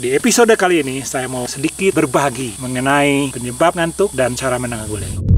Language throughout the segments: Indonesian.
Di episode kali ini, saya mau sedikit berbagi mengenai penyebab ngantuk dan cara menanggulangi.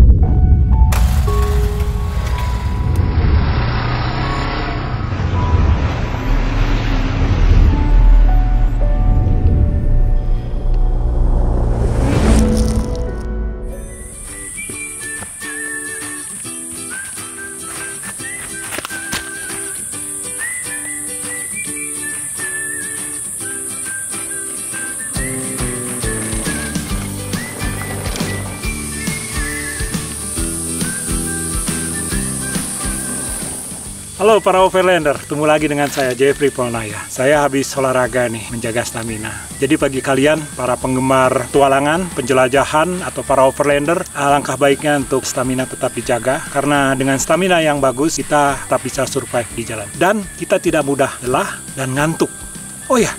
Halo para overlander, ketemu lagi dengan saya Jeffrey Polnaya. Saya habis olahraga nih, menjaga stamina. Jadi bagi kalian, para penggemar petualangan, penjelajahan, atau para overlander, alangkah baiknya untuk stamina tetap dijaga. Karena dengan stamina yang bagus, kita tetap bisa survive di jalan. Dan kita tidak mudah lelah dan ngantuk. Oh ya,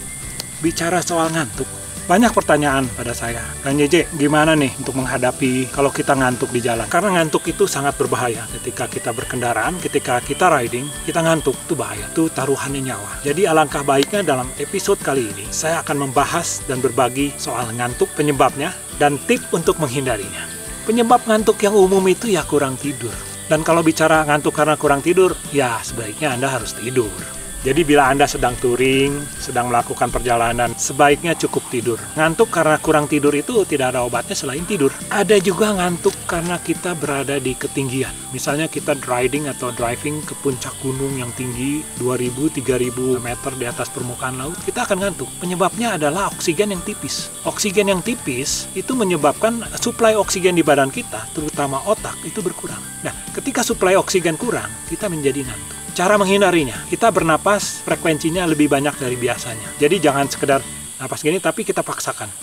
bicara soal ngantuk. Banyak pertanyaan pada saya, Kang JJ, gimana nih untuk menghadapi kalau kita ngantuk di jalan? Karena ngantuk itu sangat berbahaya. Ketika kita berkendaraan, ketika kita riding, kita ngantuk, itu bahaya. Itu taruhannya nyawa. Jadi alangkah baiknya dalam episode kali ini, saya akan membahas dan berbagi soal ngantuk, penyebabnya, dan tip untuk menghindarinya. Penyebab ngantuk yang umum itu ya kurang tidur. Dan kalau bicara ngantuk karena kurang tidur, ya sebaiknya Anda harus tidur. Jadi bila Anda sedang touring, sedang melakukan perjalanan, sebaiknya cukup tidur. Ngantuk karena kurang tidur itu tidak ada obatnya selain tidur. Ada juga ngantuk karena kita berada di ketinggian. Misalnya kita riding atau driving ke puncak gunung yang tinggi 2.000-3.000 meter di atas permukaan laut, kita akan ngantuk. Penyebabnya adalah oksigen yang tipis. Oksigen yang tipis itu menyebabkan suplai oksigen di badan kita, terutama otak, itu berkurang. Nah, ketika suplai oksigen kurang, kita menjadi ngantuk. Cara menghindarinya, kita bernapas frekuensinya lebih banyak dari biasanya. Jadi jangan sekedar napas gini, tapi kita paksakan.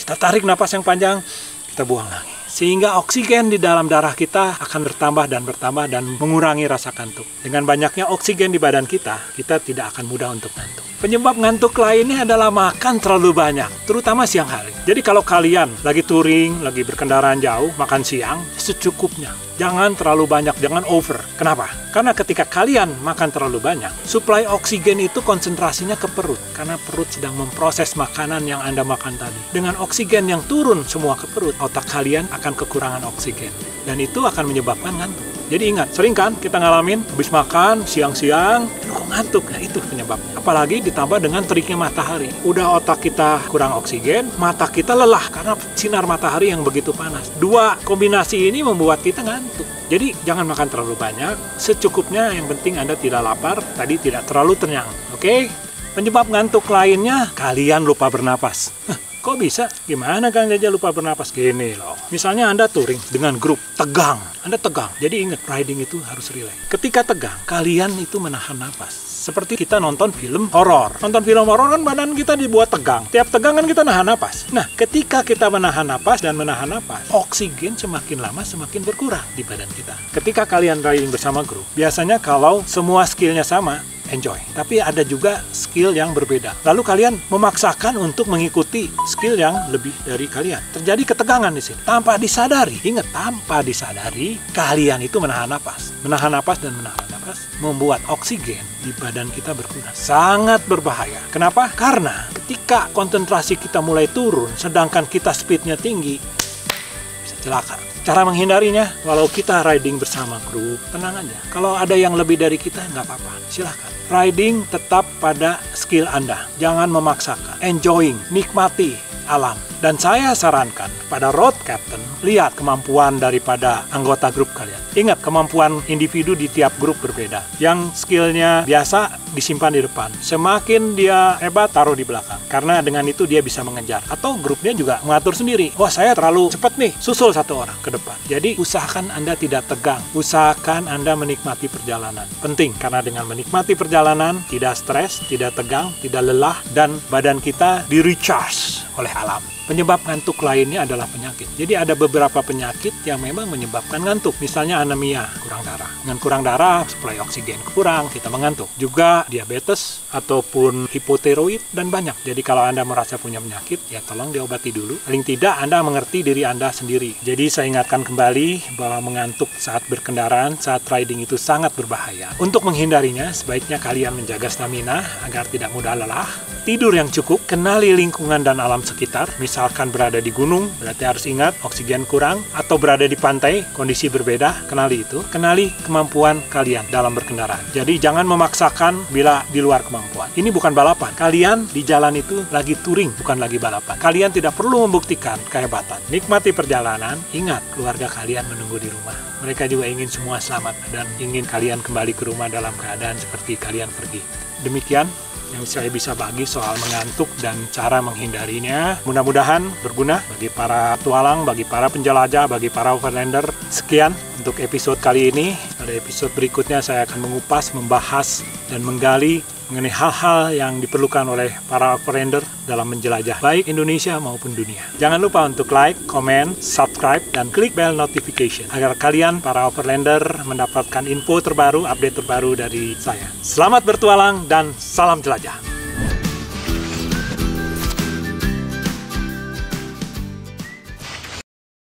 Kita tarik napas yang panjang, kita buang lagi. Sehingga oksigen di dalam darah kita akan bertambah dan mengurangi rasa kantuk. Dengan banyaknya oksigen di badan kita tidak akan mudah untuk ngantuk. Penyebab ngantuk lainnya adalah makan terlalu banyak, terutama siang hari. Jadi kalau kalian lagi touring, lagi berkendaraan jauh, makan siang, secukupnya. Jangan terlalu banyak, jangan over. Kenapa? Karena ketika kalian makan terlalu banyak, suplai oksigen itu konsentrasinya ke perut. Karena perut sedang memproses makanan yang Anda makan tadi. Dengan oksigen yang turun semua ke perut, otak kalian akan kekurangan oksigen. Dan itu akan menyebabkan ngantuk. Jadi ingat, sering kan kita ngalamin habis makan siang-siang, kok ngantuk? Nah itu penyebabnya. Apalagi ditambah dengan teriknya matahari. Udah otak kita kurang oksigen, mata kita lelah karena sinar matahari yang begitu panas. Dua kombinasi ini membuat kita ngantuk. Jadi jangan makan terlalu banyak, secukupnya, yang penting Anda tidak lapar, tadi tidak terlalu kenyang. Oke? Penyebab ngantuk lainnya, kalian lupa bernapas. Kok bisa? Gimana Kang Jaja lupa bernapas? Gini loh. Misalnya Anda touring dengan grup, tegang. Anda tegang. Jadi ingat, riding itu harus relax. Ketika tegang, kalian itu menahan napas. Seperti kita nonton film horor. Nonton film horor kan badan kita dibuat tegang. Tiap tegang kan kita nahan napas. Nah, ketika kita menahan napas dan menahan napas, oksigen semakin lama semakin berkurang di badan kita. Ketika kalian riding bersama grup, biasanya kalau semua skillnya sama, enjoy. Tapi ada juga skill yang berbeda. Lalu kalian memaksakan untuk mengikuti skill yang lebih dari kalian. Terjadi ketegangan di sini. Tanpa disadari, ingat, tanpa disadari, kalian itu menahan napas. Menahan napas dan menahan napas membuat oksigen di badan kita berkurang. Sangat berbahaya. Kenapa? Karena ketika konsentrasi kita mulai turun, sedangkan kita speednya tinggi, bisa celaka. Cara menghindarinya, walau kita riding bersama grup, tenang aja. Kalau ada yang lebih dari kita, nggak apa-apa. Silahkan. Riding tetap pada skill Anda. Jangan memaksakan. Enjoying, nikmati alam. Dan saya sarankan pada road captain, lihat kemampuan daripada anggota grup kalian. Ingat, kemampuan individu di tiap grup berbeda. Yang skillnya biasa disimpan di depan. Semakin dia hebat, taruh di belakang. Karena dengan itu dia bisa mengejar. Atau grupnya juga mengatur sendiri. Wah, saya terlalu cepat nih, susul satu orang ke depan. Jadi usahakan Anda tidak tegang. Usahakan Anda menikmati perjalanan. Penting, karena dengan menikmati perjalanan, tidak stres, tidak tegang, tidak lelah, dan badan kita di-recharge oleh alam. Penyebab ngantuk lainnya adalah penyakit. Jadi ada beberapa penyakit yang memang menyebabkan ngantuk. Misalnya anemia, kurang darah. Dengan kurang darah, suplai oksigen kurang, kita mengantuk. Juga diabetes ataupun hipotiroid dan banyak. Jadi kalau Anda merasa punya penyakit, ya tolong diobati dulu. Paling tidak Anda mengerti diri Anda sendiri. Jadi saya ingatkan kembali bahwa mengantuk saat berkendaraan, saat riding itu sangat berbahaya. Untuk menghindarinya, sebaiknya kalian menjaga stamina agar tidak mudah lelah. tidur yang cukup, kenali lingkungan dan alam sekitar. Misalkan berada di gunung, berarti harus ingat oksigen kurang, atau berada di pantai, kondisi berbeda, kenali itu. Kenali kemampuan kalian dalam berkendara. Jadi jangan memaksakan bila di luar kemampuan. Ini bukan balapan. Kalian di jalan itu lagi touring, bukan lagi balapan. Kalian tidak perlu membuktikan kehebatan. Nikmati perjalanan, ingat keluarga kalian menunggu di rumah. Mereka juga ingin semua selamat dan ingin kalian kembali ke rumah dalam keadaan seperti kalian pergi. Demikian yang saya bisa bagi soal mengantuk dan cara menghindarinya. Mudah-mudahan berguna bagi para petualang, bagi para penjelajah, bagi para overlander. Sekian untuk episode kali ini. Pada episode berikutnya saya akan mengupas, membahas, dan menggali mengenai hal-hal yang diperlukan oleh para overlander dalam menjelajah baik Indonesia maupun dunia. Jangan lupa untuk like, komen, subscribe, dan klik bell notification agar kalian para overlander mendapatkan info terbaru, update terbaru dari saya. Selamat bertualang dan salam jelajah.